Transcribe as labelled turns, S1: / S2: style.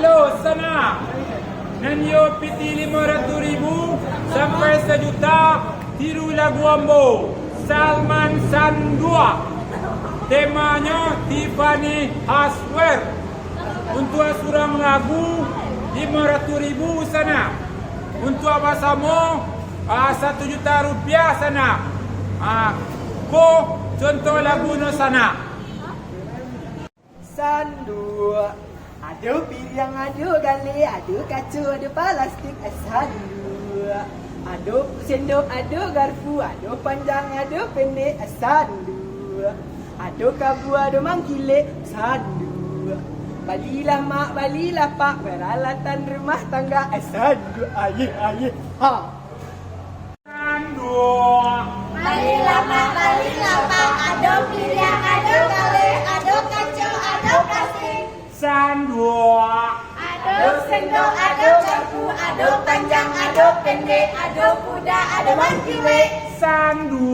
S1: Halo, sana. Nanyo piti 500,000 sampai sejuta. Tiru lagu Ambo. Salman Sandua. Temanya Tiffany Haswer. Untuk surang lagu 500,000 sana. Untuk apa samo 1 juta rupiah sana. Ko contoh lagu no sana.
S2: Sandu. Ada piring, ada gali, ada kaca, ada plastik. Sandu. Ada sendok, ada garpu, ada panjang, ada pendek. Sandu. Ada kabu, ada mangkilek. Sandu. Balilah mak, balilah pak, peralatan rumah tangga. Sandu. Ayah. Ha.
S1: Sandu.
S3: Balilah mak, balilah pak, ada piring, ada gali, ada kaca, ada plastik.
S1: Sandu.
S3: Ada sendok, ada garpu, ada panjang, ada pendek, ada kuda, ada mangkilek.
S1: Sandu.